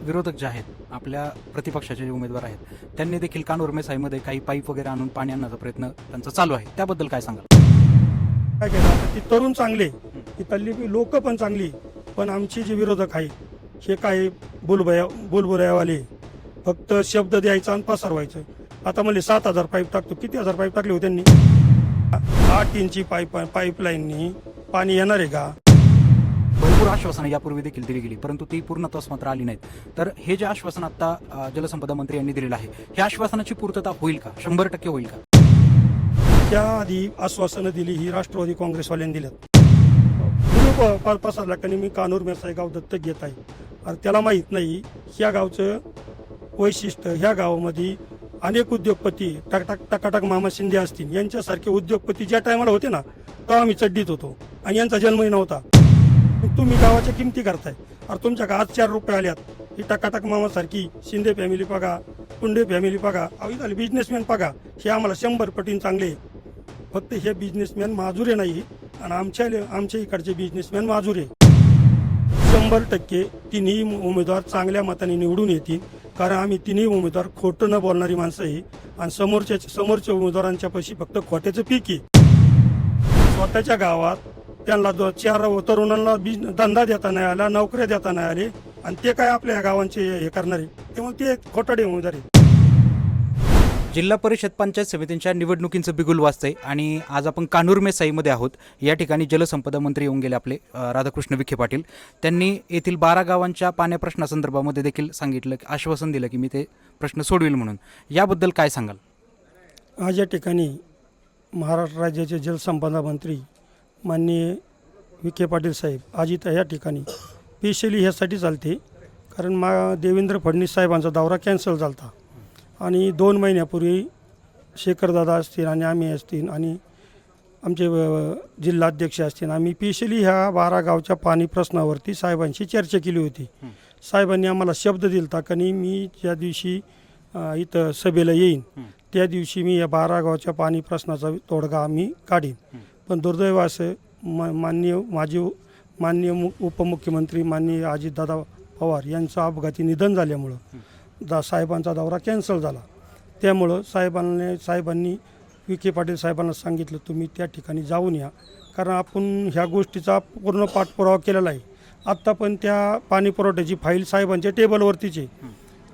विरोधक जे आहेत, आपल्या प्रतिपक्षाचे जे उमेदवार आहेत, त्यांनी देखील कानोर मेसाईमध्ये काही पाईप वगैरे आणून पाणी आणण्याचा प्रयत्न त्यांचा चालू आहे. त्याबद्दल काय सांगाल? काय केलं ती तरुण चांगले, इथली लोक पण चांगली, पण आमचे जे विरोधक आहे हे काय बुलबुऱ्यावाले फक्त शब्द द्यायचा आणि पसरवायचं. आता म्हणले 7,000 पाईप टाकतो. किती हजार पाईप टाकले होते त्यांनी? 8 इंची पाईपलाईननी पाणी येणार आहे का? भरपूर आश्वासनं यापूर्वी देखील दिली गेली, परंतु ती पूर्णत्वास मात्र आली नाहीत. तर हे जे आश्वासन आता जलसंपदा मंत्री यांनी दिलेलं आहे, ह्या आश्वासनाची पूर्तता होईल का? 100% होईल का? त्याआधी आश्वासनं दिली ही राष्ट्रवादी काँग्रेसवाल्यांनी दिल्यात. पसरला की मी कानोर मेसाई गाव दत्तक घेत आहे. आणि त्याला माहीत नाही ह्या गावचं वैशिष्ट्य. ह्या गावामध्ये अनेक उद्योगपती टकाटक मामा शिंदे असतील यांच्यासारखे उद्योगपती ज्या टायमाला होते ना, तेव्हा आम्ही चड्डीत होतो आणि यांचा जन्मही नव्हता. तुम्ही गावाच्या किमती करताय. अरे तुमच्या का आज 4 रुपये आल्यात. ही टकाटक मामासारखी शिंदे फॅमिली बघा, कुंडे फॅमिली बघा, झाले बिझनेसमॅन बघा, हे आम्हाला 100 पटीने चांगले. फक्त हे बिझनेसमॅन माजुरे नाही आणि आमच्या इकडचे बिझनेसमॅन माजुरे. 100% तिन्ही उमेदवार चांगल्या मताने निवडून येतील, कारण आम्ही तिन्ही उमेदवार खोटं न बोलणारी माणसं आहे आणि समोरच्या उमेदवारांच्या पैशी फक्त खोट्याचं पीक आहे. स्वतःच्या गावात त्यांना 4 तरुणांना धंदा देता नाही आला, नोकऱ्या देता नाही आले आणि ते काय आपल्या गावांचे हे करणारे, तेव्हा ते खोटाडे उमेदवार आहे. जिल्हा परिषद पंचायत समितींच्या निवडणुकींचं बिगुल वाजतंय आणि आज आपण कानूर मेसाईमध्ये आहोत. या ठिकाणी जलसंपदा मंत्री येऊन गेले आपले राधाकृष्ण विखे पाटील. त्यांनी येथील 12 गावांच्या पाण्या प्रश्नासंदर्भामध्ये देखील सांगितलं, आश्वासन दिलं की मी ते प्रश्न सोडवेल म्हणून. याबद्दल काय सांगाल? आज या ठिकाणी महाराष्ट्र राज्याचे जलसंपदा मंत्री माननीय विखे पाटील साहेब आज इथं या ठिकाणी स्पेशली ह्यासाठी चालते, कारण देवेंद्र फडणवीस साहेबांचा दौरा कॅन्सल झाला होता आणि 2 महिन्यापूर्वी शेखरदादा असतील आणि आम्ही असतील आणि आमचे जिल्हाध्यक्ष असतील, आम्ही स्पेशली ह्या 12 गावच्या पाणी प्रश्नावरती साहेबांशी चर्चा केली होती. साहेबांनी आम्हाला शब्द दिला होता की मी ज्या दिवशी इथं सभेला येईन त्या दिवशी मी या 12 गावच्या पाणी प्रश्नाचा तोडगा आम्ही काढीन. पण दुर्दैव असं माननीय उपमुख्यमंत्री माननीय अजितदादा पवार यांचं अपघाती निधन झाल्यामुळं साहेबांचा दौरा कॅन्सल झाला. त्यामुळं साहेबांनी विखे पाटील साहेबांना सांगितलं तुम्ही त्या ठिकाणी जाऊन या, कारण आपण ह्या गोष्टीचा पूर्ण पाठपुरावा केलेला आहे. आत्ता पण त्या पाणी पुरवठ्याची फाईल साहेबांच्या टेबलवरतीच आहे.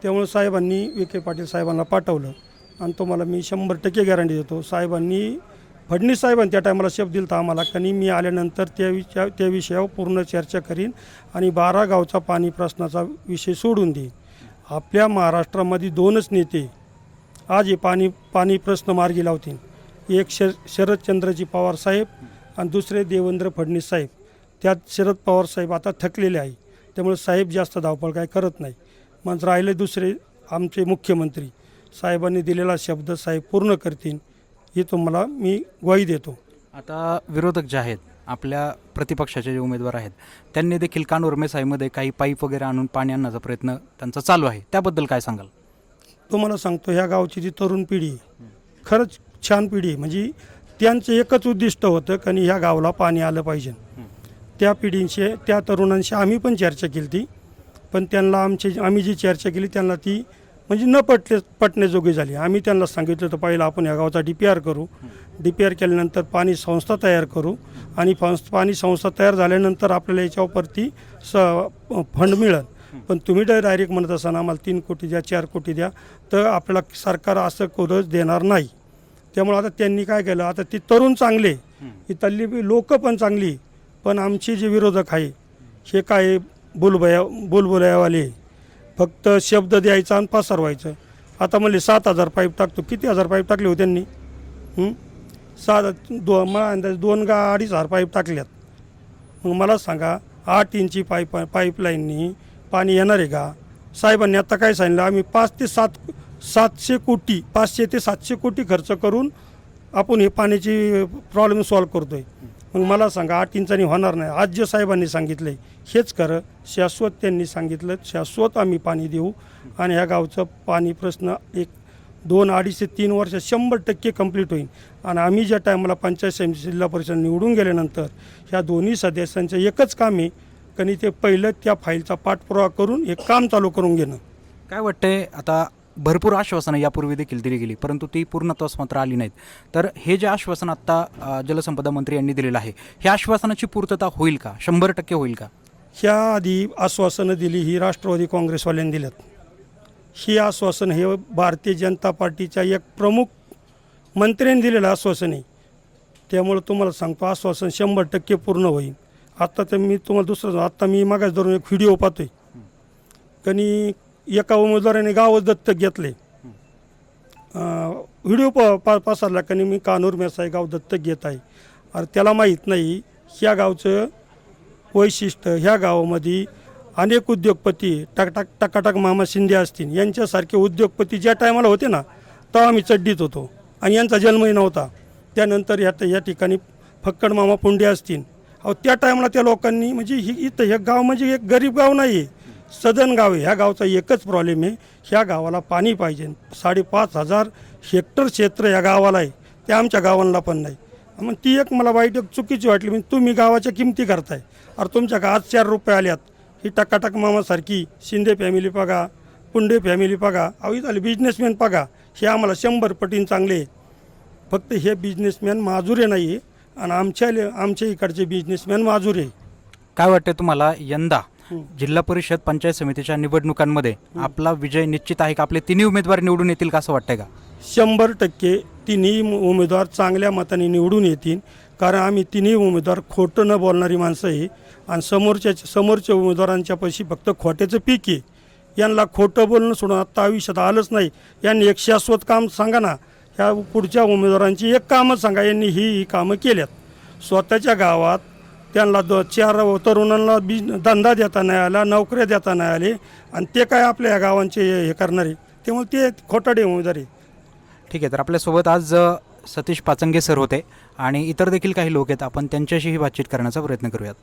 त्यामुळे साहेबांनी विखे पाटील साहेबांना पाठवलं आणि तुम्हाला मी 100% गॅरंटी देतो. फडणवीस साहेबांनी त्या टायमाला शब्द दिला होता आम्हाला की मी आल्यानंतर त्या विषयावर पूर्ण चर्चा करीन आणि 12 गावचा पाणी प्रश्नाचा विषय सोडून देईन. आपल्या महाराष्ट्रामध्ये 2च नेते आज हे पाणी प्रश्न मार्गी लावतील. एक शरदचंद्रजी पवार साहेब आणि दुसरे देवेंद्र फडणवीस साहेब. त्यात शरद पवार साहेब आता थकलेले आहे, त्यामुळे साहेब जास्त धावपळ काय करत नाही. मग राहिले दुसरे आमचे मुख्यमंत्री साहेबांनी दिलेला शब्द साहेब पूर्ण करतील हे तुम्हाला मी ग्वाही देतो. आता विरोधक जे आहेत, आपल्या प्रतिपक्षाचे जे उमेदवार आहेत, त्यांनी देखील कानोर मेसाईमध्ये काही पाईप वगैरे आणून पाणी आणण्याचा प्रयत्न त्यांचा चालू आहे. त्याबद्दल काय सांगाल? तुम्हाला सांगतो ह्या गावची जी तरुण पिढी आहे खरंच छान पिढी आहे. म्हणजे त्यांचं एकच उद्दिष्ट होतं की ह्या गावाला पाणी आलं पाहिजे. त्या तरुणांशी आम्ही पण चर्चा केली ती, पण त्यांना आम्ही जी चर्चा केली त्यांना ती म्हणजे न पटण्याजोगी झाली. आम्ही त्यांना सांगितलं तर पहिलं आपण ह्या गावाचा DPR करू. DPR केल्यानंतर पाणी संस्था तयार करू आणि पाणी संस्था तयार झाल्यानंतर आपल्याला याच्यावरती फंड मिळेल. पण तुम्ही डायरेक्ट म्हणत असताना आम्हाला 3 कोटी द्या, 4 कोटी द्या, तर आपल्याला सरकार असं कोणच देणार नाही. त्यामुळे आता त्यांनी काय केलं, आता ती तरुण चांगले, इथली लोक पण चांगली, पण आमचे जे विरोधक आहे हे काय बुलबुऱ्यावाले फक्त शब्द द्यायचा आणि पसरवायचं. आता म्हणले 7,000 पाईप टाकतो. किती हजार पाईप टाकले होते त्यांनी? 2 का 2.5 पाईप टाकल्यात. मग मला सांगा 8 इंची पाईपलाईननी पाणी येणार आहे का? साहेबांनी आता काय सांगितलं, आम्ही 500 ते 700 कोटी खर्च करून आपण हे पाण्याची प्रॉब्लेम सॉल्व करतोय. मग मला सांगा 8 इंचांनी होणार नाही. आज जे साहेबांनी सांगितलं हेच खरं, शाश्वत त्यांनी सांगितलं, शाश्वत आम्ही पाणी देऊ आणि ह्या गावचं पाणी प्रश्न 2, 2.5 ते 3 वर्ष 100% कंप्लीट होईल. आणि आम्ही ज्या टायमाला पंचायत समिती जिल्हा परिषद निवडून गेल्यानंतर ह्या दोन्ही सदस्यांचं एकच काम आहे कधी ते पहिलं त्या फाईलचा पाठपुरावा करून हे काम चालू करून घेणं. काय वाटतंय, आता भरपूर आश्वासनं यापूर्वी देखील दिली गेली परंतु ती पूर्णत्वास मात्र आली नाहीत, तर हे जे आश्वासन आत्ता जलसंपदा मंत्री यांनी दिलेलं आहे, ह्या आश्वासनाची पूर्तता होईल का? 100% होईल का? ह्या आधी आश्वासनं दिली ही राष्ट्रवादी काँग्रेसवाल्यांनी दिल्यात. ही आश्वासन हे भारतीय जनता पार्टीच्या एक प्रमुख मंत्र्यांनी दिलेलं आश्वासन आहे. त्यामुळे तुम्हाला सांगतो आश्वासन 100% पूर्ण होईल. आत्ता तर मी तुम्हाला दुसरं, आत्ता मी मागास धरून एक व्हिडिओ पाहतोय, कनी एका उमेदवाराने गावच दत्तक घेतले. व्हिडिओ पसरला कनी मी कान्हूर मेसाई गाव दत्तक घेत आहे. अरे त्याला माहीत नाही ह्या गावचं वैशिष्ट्य, ह्या गावामध्ये अनेक उद्योगपती टकाटक मामा शिंदे असतील यांच्यासारखे उद्योगपती ज्या टायमाला होते ना तेव्हा आम्ही चड्डीत होतो आणि यांचा जन्मही नव्हता. त्यानंतर या ठिकाणी फक्कड मामा पुंडे असतील, अहो त्या टायमाला त्या लोकांनी म्हणजे इथं हे गाव म्हणजे एक गरीब गाव नाही आहे, सदन गाव आहे. ह्या गावचा एकच प्रॉब्लेम आहे, ह्या गावाला पाणी पाहिजे. 5,500 हेक्टर क्षेत्र या गावाला आहे, ते आमच्या गावांना पण नाही. मग ती एक मला वाईट चुकीची वाटली. म्हणजे तुम्ही गावाच्या किमती करताय, अरे तुमच्या गावात 4 रुपये आल्यात, ही टकाटक मामासारखी शिंदे फॅमिली बघा, पुंडे फॅमिली बघा, अहो इथं बिझनेसमॅन बघा, हे आम्हाला 100 पटीने चांगले. फक्त हे बिझनेसमॅन माजुरे नाही आहे आणि आमच्या इकडचे बिझनेसमॅन माजुरे. काय वाटतं तुम्हाला, यंदा जिल्हा परिषद पंचायत समितीच्या निवडणुकांमध्ये आपला विजय निश्चित आहे का? आपले तिन्ही उमेदवार निवडून येतील का असं वाटतंय का? 100% तिन्ही उमेदवार चांगल्या मताने निवडून येतील. कारण आम्ही तिन्ही उमेदवार खोटं न बोलणारी माणसं आहे आणि समोरच्या उमेदवारांच्या पैशी फक्त खोट्याचं पीक आहे. यांना खोटं बोलणं सोडून आत्ता आयुष्यात आलंच नाही. यांनी एक शाश्वत काम सांगा ना, ह्या पुढच्या उमेदवारांची एक कामं सांगा, यांनी ही कामं केल्यात. स्वतःच्या गावात त्यांना 4 तरुणांना धंदा देता नाही आला, नोकऱ्या देता नाही आले आणि ते काय आपल्या या गावांचे हे करणारे, त्यामुळे ते खोटाडे उमेदवार आहे. ठीक आहे, तर आपल्यासोबत आज सतीश पाचंगे सर होते आणि इतर देखील काही लोक आहेत, आपण त्यांच्याशीही बातचीत करण्याचा प्रयत्न करूयात.